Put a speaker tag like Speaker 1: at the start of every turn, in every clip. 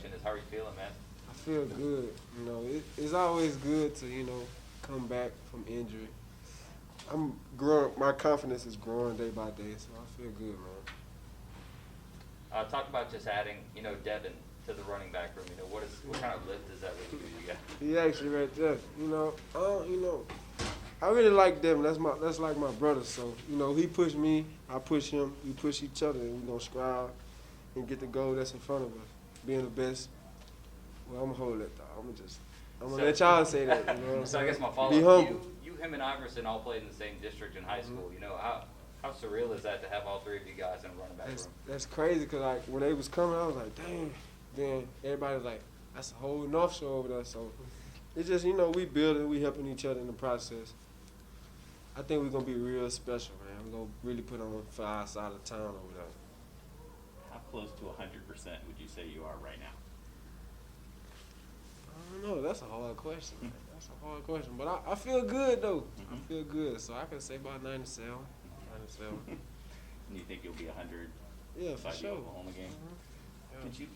Speaker 1: question is, how are you feeling, man?
Speaker 2: I feel good. It's always good to, come back from injury. I'm growing. My confidence is growing day by day, so I feel good, man.
Speaker 1: Talk about just adding, Devin to the running back room. What kind of lift is that with you guys?
Speaker 2: He actually right there. I really like Devin. That's like my brother. So he push me, I push him. We push each other, and we gonna strive and get the goal that's in front of us. Being the best. Well, I'm gonna hold that thought. I'm gonna let y'all say that. You know what I'm
Speaker 1: So I
Speaker 2: saying?
Speaker 1: guess my
Speaker 2: Be
Speaker 1: follow-up,
Speaker 2: humble.
Speaker 1: you, him, and Iverson all played in the same district in high school. How surreal is that to have all three of you guys in a running back room?
Speaker 2: That's crazy because like when they was coming, I was like, dang. Then everybody was like, that's a whole North Shore over there. So it's just we building, we helping each other in the process. I think we're gonna be real special, man. We're gonna really put on for our side of town over there.
Speaker 3: How close to 100% would you say you are right now?
Speaker 2: I don't know. That's a hard question. Man. That's a hard question. But I feel good though.
Speaker 3: Mm-hmm.
Speaker 2: I feel good. So I can say about 97. 97.
Speaker 3: And you think you'll be 100?
Speaker 2: Yeah, for
Speaker 3: by the
Speaker 2: sure.
Speaker 3: Oklahoma game?
Speaker 2: Yeah.
Speaker 3: Could you?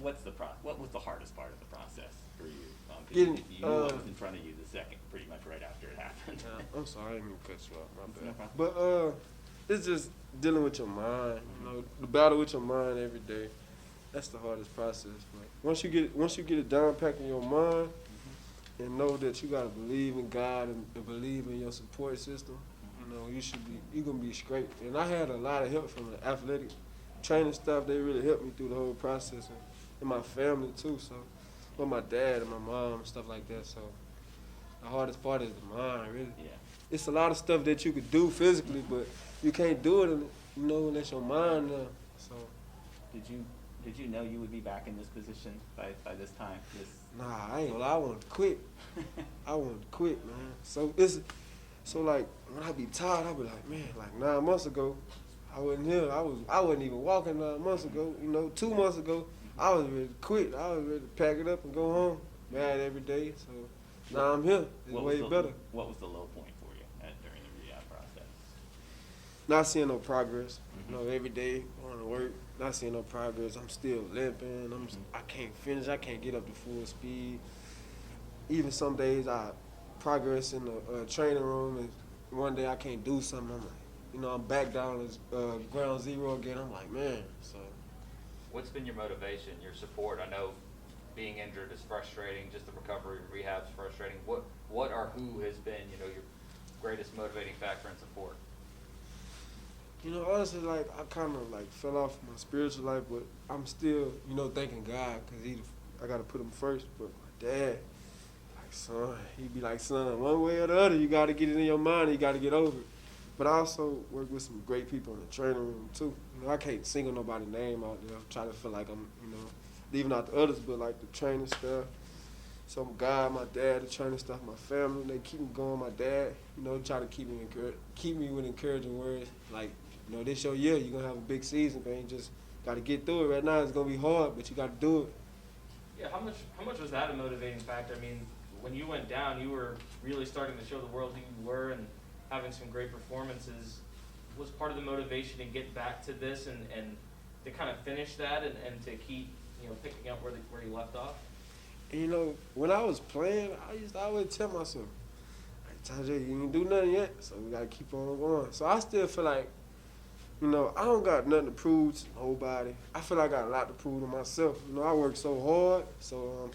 Speaker 3: What was the hardest part of the process for you? 'Cause
Speaker 2: Getting,
Speaker 3: you knew what was in front of you the second, pretty much right after it happened.
Speaker 2: I'm sorry, I didn't mean to cut you off. My
Speaker 3: No
Speaker 2: bad.
Speaker 3: problem.
Speaker 2: But it's just dealing with your mind. The battle with your mind every day. That's the hardest process. But once you get it down packed in your mind, and know that you gotta believe in God and believe in your support system, you're gonna be straight. And I had a lot of help from the athletic training staff. They really helped me through the whole process, and my family too. So, with my dad and my mom and stuff like that. So, the hardest part is the mind, really.
Speaker 3: Yeah.
Speaker 2: It's a lot of stuff that you could do physically, but you can't do it, unless your mind there. So,
Speaker 3: Did you know you would be back in this position by this time?
Speaker 2: nah, I ain't gonna lie. I wanted to quit. I wanted to quit, man. So like when I be tired, I be like, man, like 9 months ago, I wasn't here. I wasn't even walking 9 months ago. 2 months ago, I was ready to quit. I was ready to pack it up and go home, mad every day. So now I'm here. It's way better.
Speaker 3: What was the low point for you during the rehab process?
Speaker 2: Not seeing no progress. Every day going to work, not seeing no progress. I'm still limping. I can't finish. I can't get up to full speed. Even some days I progress in the training room, and one day I can't do something. I'm like, I'm back down at ground zero again. I'm like, man. So
Speaker 1: What's been your motivation, your support? I know being injured is frustrating. Just the recovery, rehab's frustrating. What or who has been, your greatest motivating factor and support?
Speaker 2: Honestly, like I kind of like fell off my spiritual life, but I'm still, thanking God because I gotta put him first. But my dad, like son, he'd be like, son, one way or the other, you gotta get it in your mind. You gotta get over it. But I also work with some great people in the training room too. I can't single nobody's name out there. I try to feel like I'm, leaving out the others, but like the training staff. So God, my dad, the training staff, my family, they keep me going. My dad, try to keep me with encouraging words like. This your year. You're going to have a big season, man. You just got to get through it. Right now it's going to be hard, but you got to do it.
Speaker 4: Yeah, how much was that a motivating factor? I mean, when you went down, you were really starting to show the world who you were and having some great performances. Was part of the motivation to get back to this and to kind of finish that and to keep, picking up where you left off?
Speaker 2: And, when I was playing, I used to always tell myself, like, Tyjae, you ain't do nothing yet, so we got to keep on going. So I still feel like, I don't got nothing to prove to nobody. I feel like I got a lot to prove to myself. I work so hard, so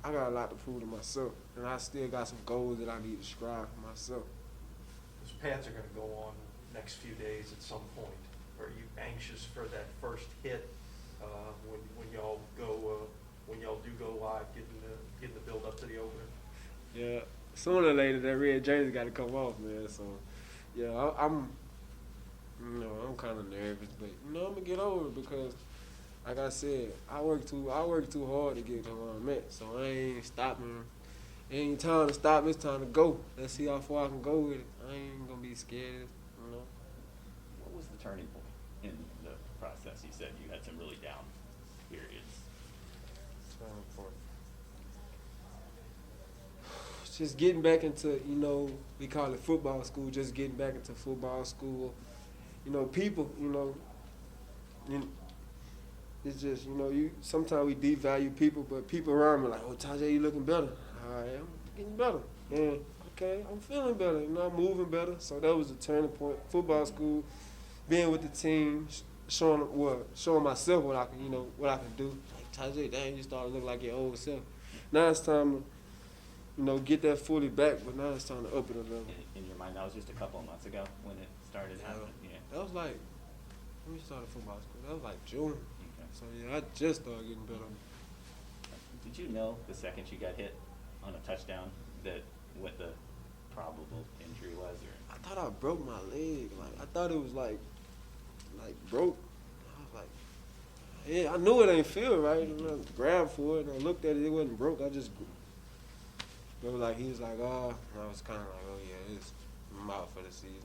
Speaker 2: I got a lot to prove to myself. And I still got some goals that I need to strive for myself.
Speaker 5: Those pads are going to go on next few days at some point. Are you anxious for that first hit when y'all do go live, getting the build up to the opener?
Speaker 2: Yeah, sooner or later that red jersey got to come off, man. So, yeah, I'm kind of nervous, but I'm gonna get over it because, like I said, I work too hard to get to where I'm at. So I ain't stopping. It ain't time to stop. It's time to go. Let's see how far I can go with it. I ain't gonna be scared.
Speaker 3: What was the turning point in the process? You said you had some really down periods.
Speaker 2: Turning point. Just getting back into, we call it football school, just getting back into football school. People, it's just, you know, sometimes we devalue people, but people around me like, oh, Tyjae, you looking better. All right, I'm getting better. And okay, I'm feeling better, you know, I'm moving better. So that was the turning point. Football school, being with the team, showing myself what I can, you know, what I can do. Like, Tyjae, dang, you started to look like your old self. Now it's time to, you know, get that fully back, but now it's time to up it a little.
Speaker 3: In your mind, that was just a couple of months ago when it started happening. Yeah.
Speaker 2: That was like, when we started football school, that was like June.
Speaker 3: Okay.
Speaker 2: So yeah, I just started getting better.
Speaker 3: Did you know the second you got hit on a touchdown that what the probable injury was? Or
Speaker 2: I thought I broke my leg. Like, I thought it was like broke. I was like, yeah, I knew it ain't feel right. And I grabbed for it and I looked at it. It wasn't broke. I just, but like he was like, oh, and I was kind of like, oh yeah, I'm out for the season.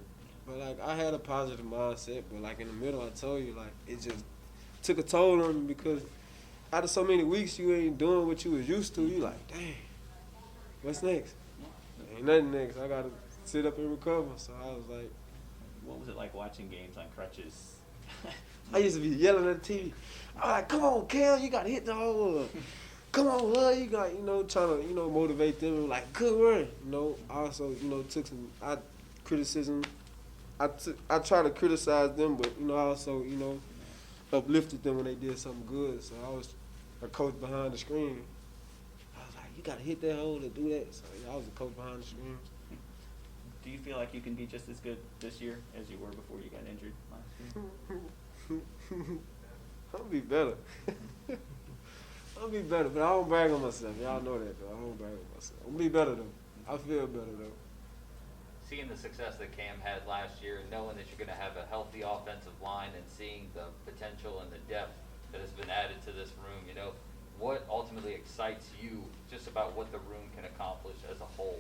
Speaker 2: But like I had a positive mindset. But like in the middle, I told you, like it just took a toll on me because out of so many weeks you ain't doing what you was used to. You like, dang, what's next? Ain't nothing next. I gotta sit up and recover. So I was like,
Speaker 3: what was it like watching games on crutches?
Speaker 2: I used to be yelling at the TV. I was like, come on, Kel, you got to hit the hole. Come on, Hud, you got, you know, trying to, you know, motivate them. Like, good run. You know, I also, you know, took some criticism. I try to criticize them, but, you know, I also, you know, uplifted them when they did something good. So I was a coach behind the screen. I was like, you got to hit that hole to do that. So yeah, I was a coach behind the screen.
Speaker 3: Do you feel like you can be just as good this year as you were before you got injured last year?
Speaker 2: I'll be better. I'll be better, but I don't brag on myself. Y'all know that, though. I don't brag on myself. I'll be better, though. I feel better, though.
Speaker 1: Seeing the success that Cam had last year, knowing that you're going to have a healthy offensive line and seeing the potential and the depth that has been added to this room, you know, what ultimately excites you just about what the room can accomplish as a whole?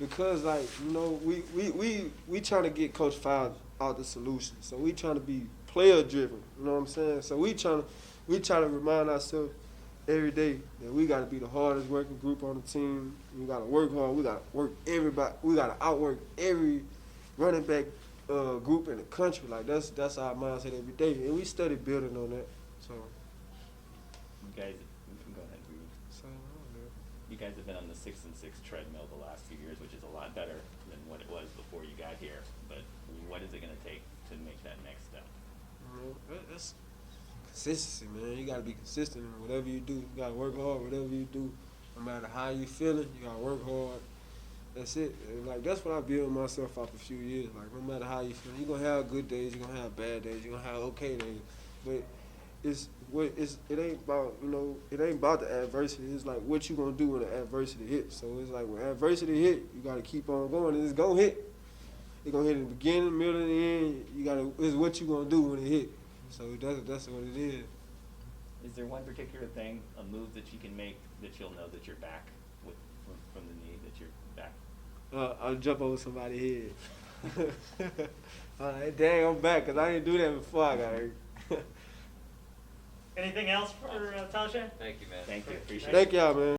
Speaker 2: Because, like, you know, we trying to get Coach Fowler out the solution. So we trying to be player-driven, you know what I'm saying? So we trying to remind ourselves every day that we got to be the hardest working group on the team. We got to work hard. We got to work everybody. We got to outwork every running back group in the country. Like, that's our mindset every day. And we study building on that. So,
Speaker 3: You guys, go ahead, Rudy.
Speaker 2: so I don't know.
Speaker 3: You guys have been on the 6-6 treadmill the last few years, which is a lot better than what it was before you got here. But what is it going to take to make that next step?
Speaker 2: You know, that's consistency, man. You got to be consistent in whatever you do. You got to work hard, whatever you do. No matter how you feeling, you got to work hard. That's it. And like, that's what I built myself up a few years. Like, no matter how you feel, you're going to have good days, you're going to have bad days, you're going to have okay days. But it ain't about, you know, it ain't about the adversity. It's like what you going to do when the adversity hits. So it's like when adversity hit, you got to keep on going. And it's going to hit. It's going to hit in the beginning, middle, and the end. It's what you going to do when it hit. So that's what it is.
Speaker 3: Is there one particular thing, a move that you can make that you'll know that you're back from the knee, that you're back?
Speaker 2: I'll jump over somebody's head. All right, dang, I'm back because I didn't do that before I got hurt.
Speaker 6: Anything else for Tyjae?
Speaker 1: Thank you, man.
Speaker 3: Thank you. Appreciate it.
Speaker 2: Thank y'all, man.